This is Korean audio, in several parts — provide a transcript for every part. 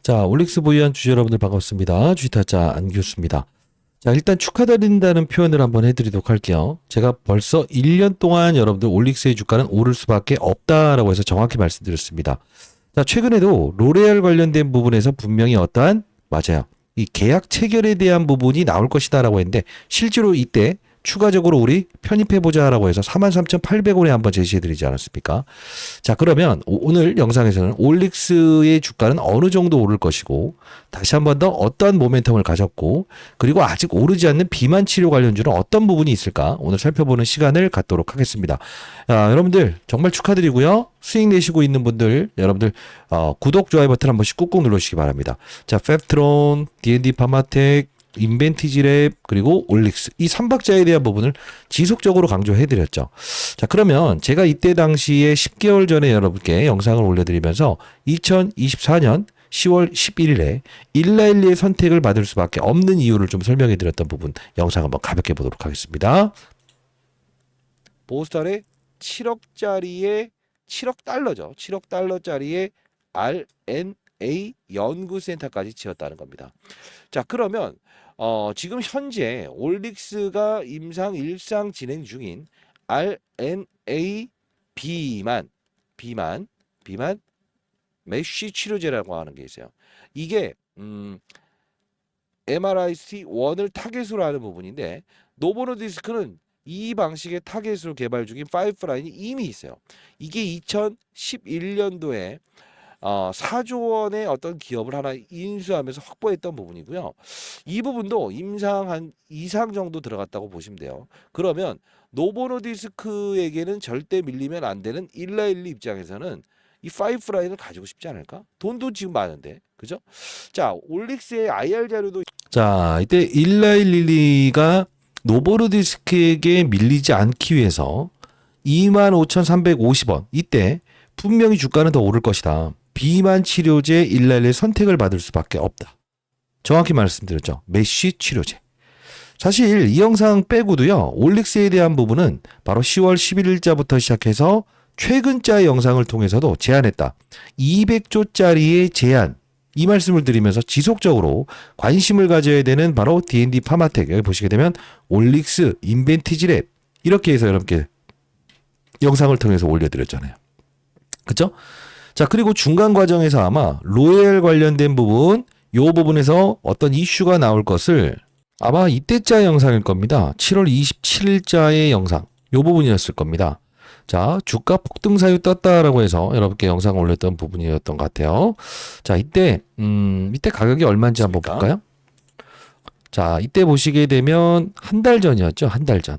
자, 올릭스 보유한 주주 여러분들 반갑습니다. 주식타짜 안교수입니다. 자, 일단 축하드린다는 표현을 한번 해드리도록 할게요. 제가 벌써 1년 동안 여러분들 올릭스의 주가는 오를 수밖에 없다라고 해서 정확히 말씀드렸습니다. 자, 최근에도 로레알 관련된 부분에서 분명히 어떠한, 맞아요, 이 계약 체결에 대한 부분이 나올 것이다라고 했는데 실제로 이때 추가적으로 우리 편입해보자라고 해서 43,800원에 한번 제시해드리지 않았습니까? 자, 그러면 오늘 영상에서는 올릭스의 주가는 어느 정도 오를 것이고, 다시 한번 더 어떠한 모멘텀을 가졌고, 그리고 아직 오르지 않는 비만 치료 관련주는 어떤 부분이 있을까? 오늘 살펴보는 시간을 갖도록 하겠습니다. 여러분들 정말 축하드리고요. 수익 내시고 있는 분들, 여러분들 구독, 좋아요 버튼 한 번씩 꾹꾹 눌러주시기 바랍니다. 자, 펩트론, D&D 파마텍, 인벤티지랩, 그리고 올릭스, 이 3박자에 대한 부분을 지속적으로 강조해드렸죠. 자, 그러면 제가 이때 당시에 10개월 전에 여러분께 영상을 올려드리면서 2024년 10월 11일에 일라일리의 선택을 받을 수밖에 없는 이유를 좀 설명해드렸던 부분 영상 한번 가볍게 보도록 하겠습니다. 보스턴에 7억짜리의 7억 달러죠. 7억 달러짜리의 R&A 연구센터까지 지었다는 겁니다. 자, 그러면 지금 현재 올릭스가 임상 일상 진행 중인 R&A 비만 메쉬 치료제라고 하는 게 있어요. 이게 MRIC1을 타겟으로 하는 부분인데, 노보노디스크는 이 방식의 타겟으로 개발 중인 파이프라인이 이미 있어요. 이게 2011년도에 4조 원의 어떤 기업을 하나 인수하면서 확보했던 부분이고요. 이 부분도 임상 한 이상 정도 들어갔다고 보시면 돼요. 그러면 노보노디스크에게는 절대 밀리면 안 되는 일라일리 입장에서는 이 파이프라인을 가지고 싶지 않을까? 돈도 지금 많은데, 그죠? 자, 올릭스의 IR 자료도, 자, 이때 일라일리가 노보노디스크에게 밀리지 않기 위해서 25,350원, 이때 분명히 주가는 더 오를 것이다. 비만 치료제 일라일리 선택을 받을 수밖에 없다. 정확히 말씀드렸죠. 메쉬 치료제. 사실 이 영상 빼고도요, 올릭스에 대한 부분은 바로 10월 11일자부터 시작해서 최근자의 영상을 통해서도 제안했다. 200조짜리의 제안, 이 말씀을 드리면서 지속적으로 관심을 가져야 되는 바로 D&D 파마텍, 여기 보시게 되면 올릭스, 인벤티지랩, 이렇게 해서 여러분께 영상을 통해서 올려드렸잖아요. 그쵸? 자, 그리고 중간 과정에서 아마 로얄 관련된 부분, 요 부분에서 어떤 이슈가 나올 것을 아마 이때자 영상일 겁니다. 7월 27일자의 영상, 요 부분이었을 겁니다. 자, 주가 폭등 사유 떴다라고 해서 여러분께 영상을 올렸던 부분이었던 것 같아요. 자, 이때 가격이 얼마인지 한번 볼까요? 자, 이때 보시게 되면 한 달 전이었죠. 한 달 전.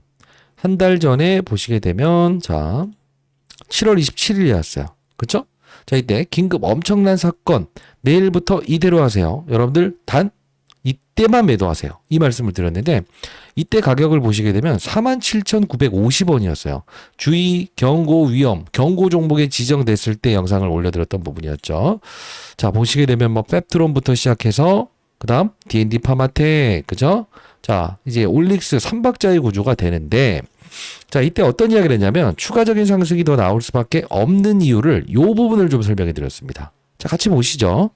한 달 전에 보시게 되면, 자, 7월 27일이었어요. 그쵸? 자, 이때 긴급 엄청난 사건, 내일부터 이대로 하세요. 여러분들 단 이때만 매도하세요. 이 말씀을 드렸는데, 이때 가격을 보시게 되면 47,950원이었어요. 주의, 경고, 위험, 경고 종목에 지정됐을 때 영상을 올려드렸던 부분이었죠. 자, 보시게 되면 뭐 펩트론부터 시작해서 그 다음 D&D 파마텍, 그죠? 자, 이제 올릭스 3박자의 구조가 되는데, 자, 이때 어떤 이야기를 했냐면 추가적인 상승이 더 나올 수밖에 없는 이유를 요 부분을 좀 설명해 드렸습니다. 자, 같이 보시죠.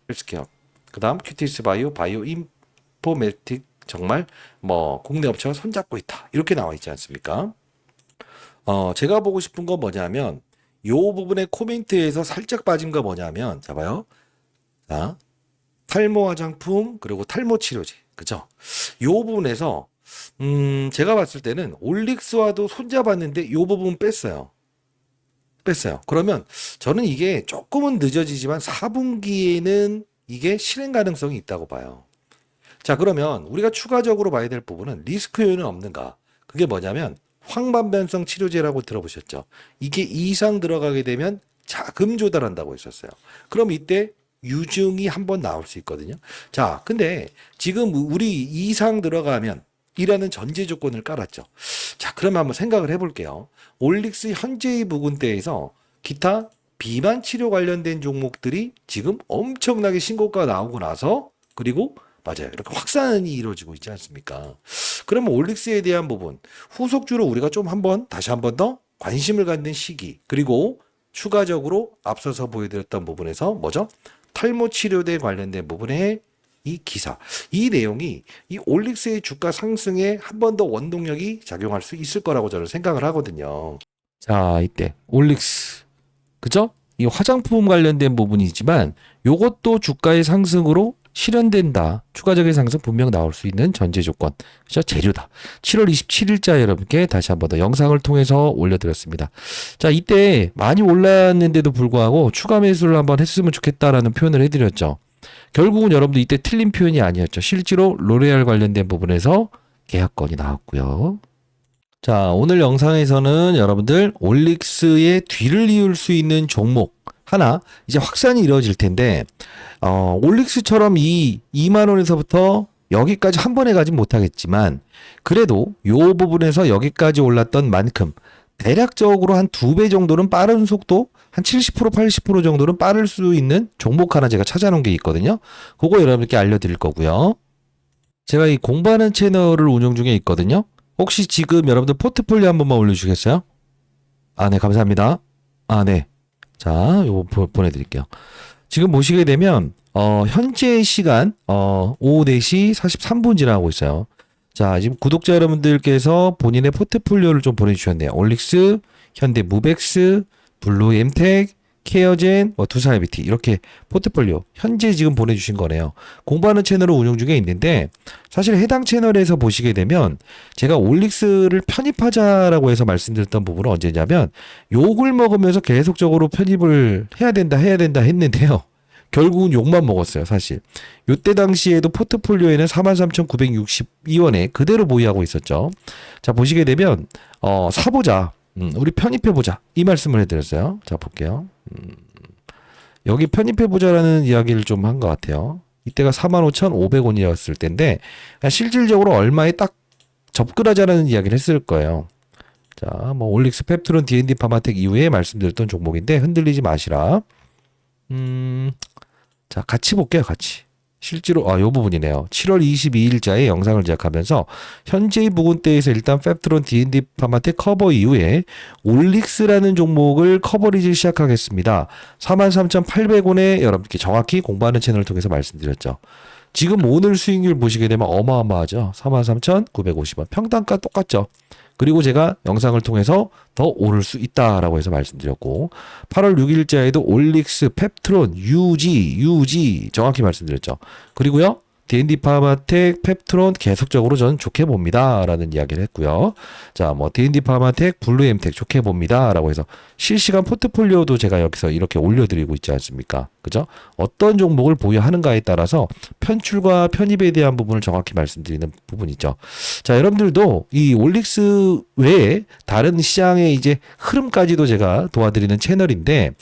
헬스케어, 그 다음 큐티스 바이오, 바이오 인포메틱, 정말 뭐 국내 업체와 손잡고 있다, 이렇게 나와 있지 않습니까? 제가 보고 싶은 건 뭐냐면 요 부분의 코멘트에서 살짝 빠진 거 뭐냐면, 자, 봐요. 자, 탈모 화장품, 그리고 탈모 치료제, 그죠? 요 부분에서 제가 봤을 때는 올릭스와도 손잡았는데 이 부분 뺐어요. 그러면 저는 이게 조금은 늦어지지만 4분기에는 이게 실행 가능성이 있다고 봐요. 자, 그러면 우리가 추가적으로 봐야 될 부분은 리스크 요인은 없는가? 그게 뭐냐면 황반변성 치료제라고 들어보셨죠? 이게 이상 들어가게 되면 자금 조달한다고 했었어요. 그럼 이때 유증이 한번 나올 수 있거든요. 자, 근데 지금 우리 이상 들어가면 이라는 전제 조건을 깔았죠. 자, 그러면 한번 생각을 해볼게요. 올릭스 현재의 부근대에서 기타 비만 치료 관련된 종목들이 지금 엄청나게 신고가 나오고 나서, 그리고 맞아요, 이렇게 확산이 이루어지고 있지 않습니까? 그러면 올릭스에 대한 부분, 후속주로 우리가 좀 다시 한번 더 관심을 갖는 시기, 그리고 추가적으로 앞서서 보여드렸던 부분에서 뭐죠? 탈모 치료대 관련된 부분의 이 기사, 이 내용이 이 올릭스의 주가 상승에 한 번 더 원동력이 작용할 수 있을 거라고 저는 생각을 하거든요. 자, 이때 올릭스, 그죠? 이 화장품 관련된 부분이지만 요것도 주가의 상승으로 실현된다. 추가적인 상승 분명 나올 수 있는 전제 조건. 그죠? 재료다. 7월 27일자 여러분께 다시 한 번 더 영상을 통해서 올려드렸습니다. 자, 이때 많이 올랐는데도 불구하고 추가 매수를 한번 했으면 좋겠다라는 표현을 해드렸죠. 결국은 여러분들 이때 틀린 표현이 아니었죠. 실제로 로레알 관련된 부분에서 계약건이 나왔고요. 자, 오늘 영상에서는 여러분들 올릭스의 뒤를 이을 수 있는 종목 하나 이제 확산이 이루어질 텐데 올릭스처럼 이 2만 원에서부터 여기까지 한 번에 가진 못하겠지만 그래도 요 부분에서 여기까지 올랐던 만큼 대략적으로 한 2배 정도는 빠른 속도 한 70% 80% 정도는 빠를 수 있는 종목 하나 제가 찾아놓은 게 있거든요. 그거 여러분께 알려드릴 거고요. 제가 이 공부하는 채널을 운영 중에 있거든요. 혹시 지금 여러분들 포트폴리오 한 번만 올려주시겠어요? 아, 네, 감사합니다. 아, 네. 자, 요거 보내드릴게요. 지금 보시게 되면, 현재 시간, 오후 4시 43분 지나가고 있어요. 자, 지금 구독자 여러분들께서 본인의 포트폴리오를 좀 보내주셨네요. 올릭스, 현대무벡스, 블루엠텍, 케어젠, 투사이비티 이렇게 포트폴리오 현재 지금 보내주신 거네요. 공부하는 채널을 운영 중에 있는데 사실 해당 채널에서 보시게 되면 제가 올릭스를 편입하자라고 해서 말씀드렸던 부분은 언제냐면 욕을 먹으면서 계속적으로 편입을 해야 된다 했는데요. 결국은 욕만 먹었어요, 사실. 요때 당시에도 포트폴리오에는 43,962원에 그대로 보유하고 있었죠. 자, 보시게 되면 사보자. 우리 편입해보자. 이 말씀을 해드렸어요. 자, 볼게요. 여기 편입해보자라는 이야기를 좀 한 것 같아요. 이때가 45,500원이었을 텐데, 실질적으로 얼마에 딱 접근하자라는 이야기를 했을 거예요. 자, 뭐, 올릭스, 펩트론, D&D 파마텍 이후에 말씀드렸던 종목인데, 흔들리지 마시라. 자, 같이 볼게요, 같이. 실제로 요 부분이네요. 7월 22일자에 영상을 제작하면서 현재의 부근대에서 일단 펩트론 D&D 파마텍 커버 이후에 올릭스라는 종목을 커버리지 시작하겠습니다. 43,800원에 여러분께 정확히 공부하는 채널을 통해서 말씀드렸죠. 지금 오늘 수익률 보시게 되면 어마어마하죠. 43,950원. 평단가 똑같죠. 그리고 제가 영상을 통해서 더 오를 수 있다라고 해서 말씀드렸고 8월 6일자에도 올릭스, 펩트론, UG 정확히 말씀드렸죠. 그리고요. D&D 파마텍, 펩트론 계속적으로 저는 좋게 봅니다. 라는 이야기를 했고요. 자, 뭐 D&D 파마텍, 블루엠텍 좋게 봅니다. 라고 해서 실시간 포트폴리오도 제가 여기서 이렇게 올려드리고 있지 않습니까? 그죠? 어떤 종목을 보유하는가에 따라서 편출과 편입에 대한 부분을 정확히 말씀드리는 부분이죠. 자, 여러분들도 이 올릭스 외에 다른 시장의 이제 흐름까지도 제가 도와드리는 채널인데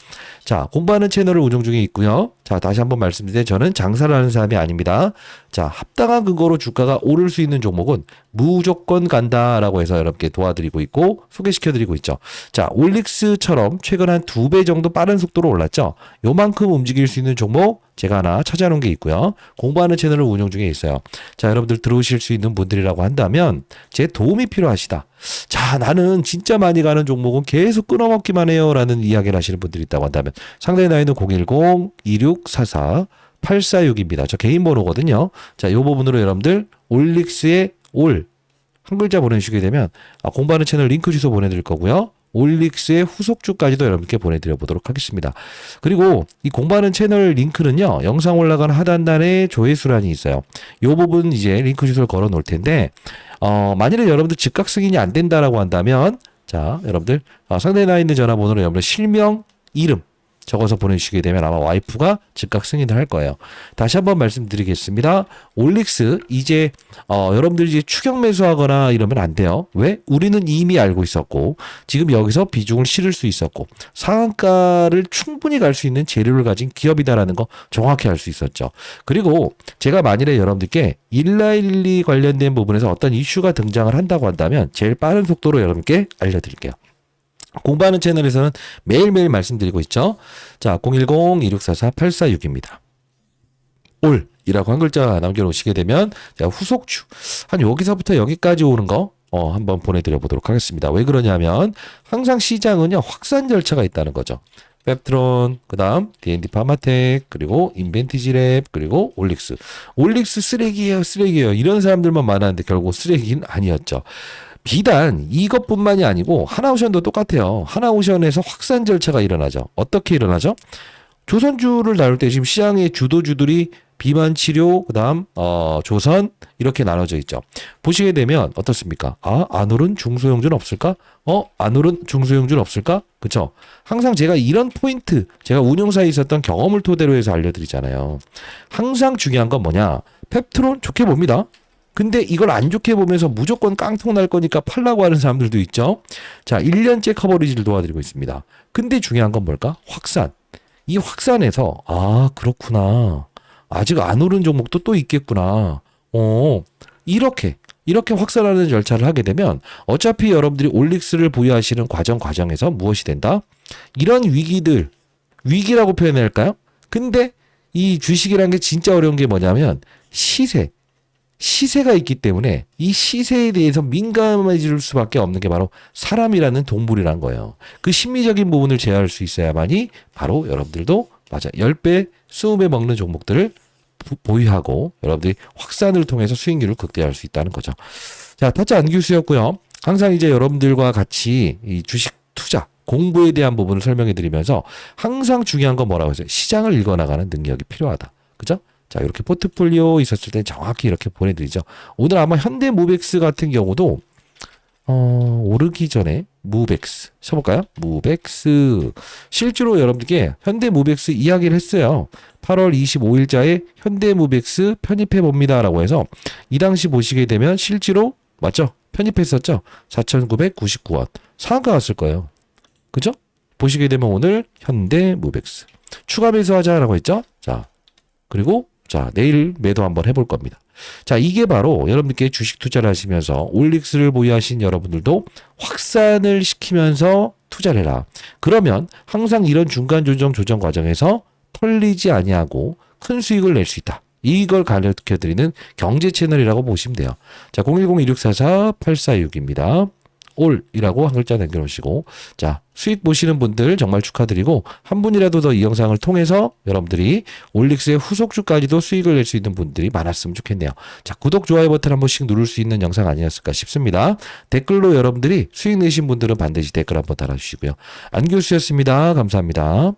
자, 공부하는 채널을 운영 중에 있고요. 자, 다시 한번 말씀드리면 저는 장사를 하는 사람이 아닙니다. 자, 합당한 근거로 주가가 오를 수 있는 종목은 무조건 간다라고 해서 여러분께 도와드리고 있고 소개시켜드리고 있죠. 자, 올릭스처럼 최근 한 2배 정도 빠른 속도로 올랐죠. 요만큼 움직일 수 있는 종목 제가 하나 찾아놓은 게 있고요. 공부하는 채널을 운영 중에 있어요. 자, 여러분들 들어오실 수 있는 분들이라고 한다면 제 도움이 필요하시다. 자, 나는 진짜 많이 가는 종목은 계속 끊어먹기만 해요 라는 이야기를 하시는 분들이 있다고 한다면 상대의 나이는 010-2644-846입니다. 저 개인 번호거든요. 자, 요 부분으로 여러분들 올릭스의 올 한 글자 보내주시게 되면 공부하는 채널 링크 주소 보내드릴 거고요. 올릭스의 후속주까지도 여러분께 보내드려 보도록 하겠습니다. 그리고 이 공부하는 채널 링크는요. 영상 올라가는 하단단에 조회수란이 있어요. 이 부분 이제 링크 주소를 걸어 놓을 텐데 만일에 여러분들 즉각 승인이 안 된다라고 한다면 자, 여러분들 상단에 나 있는 전화번호로 여러분들 실명, 이름 적어서 보내주시게 되면 아마 와이프가 즉각 승인을 할 거예요. 다시 한번 말씀드리겠습니다. 올릭스 이제 여러분들이 이제 추격 매수하거나 이러면 안 돼요. 왜? 우리는 이미 알고 있었고 지금 여기서 비중을 실을 수 있었고 상한가를 충분히 갈 수 있는 재료를 가진 기업이다라는 거 정확히 알 수 있었죠. 그리고 제가 만일에 여러분들께 1412 관련된 부분에서 어떤 이슈가 등장을 한다고 한다면 제일 빠른 속도로 여러분께 알려드릴게요. 공부하는 채널에서는 매일매일 말씀드리고 있죠. 자, 010-2644-846입니다. 올이라고 한 글자 남겨놓으시게 되면 제가 후속주 한 여기서부터 여기까지 오는 거 한번 보내드려 보도록 하겠습니다. 왜 그러냐면 항상 시장은요 확산 절차가 있다는 거죠. 펩트론, 그 다음 D&D 파마텍, 그리고 인벤티지랩, 그리고 올릭스. 올릭스 쓰레기예요. 이런 사람들만 많았는데 결국 쓰레기는 아니었죠. 비단 이것뿐만이 아니고 하나오션도 똑같아요. 하나오션에서 확산 절차가 일어나죠. 어떻게 일어나죠? 조선주를 다룰 때 지금 시장의 주도주들이 비만 치료, 그다음 조선 이렇게 나눠져 있죠. 보시게 되면 어떻습니까? 안오른 중소형주는 없을까? 안오른 중소형주는 없을까? 그쵸? 항상 제가 이런 포인트, 제가 운영사에 있었던 경험을 토대로 해서 알려드리잖아요. 항상 중요한 건 뭐냐? 펩트론 좋게 봅니다. 근데 이걸 안 좋게 보면서 무조건 깡통 날 거니까 팔라고 하는 사람들도 있죠. 자, 1년째 커버리지를 도와드리고 있습니다. 근데 중요한 건 뭘까? 확산. 이 확산에서 그렇구나. 아직 안 오른 종목도 또 있겠구나. 이렇게 확산하는 절차를 하게 되면 어차피 여러분들이 올릭스를 보유하시는 과정에서 무엇이 된다? 이런 위기라고 표현할까요? 근데 이 주식이라는 게 진짜 어려운 게 뭐냐면 시세가 있기 때문에 이 시세에 대해서 민감해질 수밖에 없는 게 바로 사람이라는 동물이란 거예요. 그 심리적인 부분을 제어할 수 있어야만이 바로 여러분들도 10배, 20배 먹는 종목들을 보유하고 여러분들이 확산을 통해서 수익률을 극대화할 수 있다는 거죠. 자, 타짜 안규수였고요. 항상 이제 여러분들과 같이 이 주식 투자, 공부에 대한 부분을 설명해 드리면서 항상 중요한 건 뭐라고 했어요? 시장을 읽어나가는 능력이 필요하다. 그죠? 자, 이렇게 포트폴리오 있었을 때 정확히 이렇게 보내드리죠. 오늘 아마 현대무벡스 같은 경우도 오르기 전에 무벡스 쳐볼까요? 무벡스 실제로 여러분들께 현대무벡스 이야기를 했어요. 8월 25일자에 현대무벡스 편입해 봅니다 라고 해서 이 당시 보시게 되면 실제로 맞죠? 편입했었죠? 4,999원 상한가 왔을 거예요. 그죠? 보시게 되면 오늘 현대무벡스 추가 매수하자라고 했죠? 자, 그리고 자, 내일 매도 한번 해볼 겁니다. 자, 이게 바로 여러분들께 주식 투자를 하시면서 올릭스를 보유하신 여러분들도 확산을 시키면서 투자를 해라. 그러면 항상 이런 중간 조정 과정에서 털리지 아니하고 큰 수익을 낼 수 있다. 이걸 가르쳐드리는 경제 채널이라고 보시면 돼요. 자, 010-2644-8466입니다. 올이라고 한 글자 남겨놓으시고 자, 수익 보시는 분들 정말 축하드리고 한 분이라도 더 이 영상을 통해서 여러분들이 올릭스의 후속주까지도 수익을 낼 수 있는 분들이 많았으면 좋겠네요. 자, 구독, 좋아요 버튼 한 번씩 누를 수 있는 영상 아니었을까 싶습니다. 댓글로 여러분들이 수익 내신 분들은 반드시 댓글 한번 달아주시고요. 안교수였습니다. 감사합니다.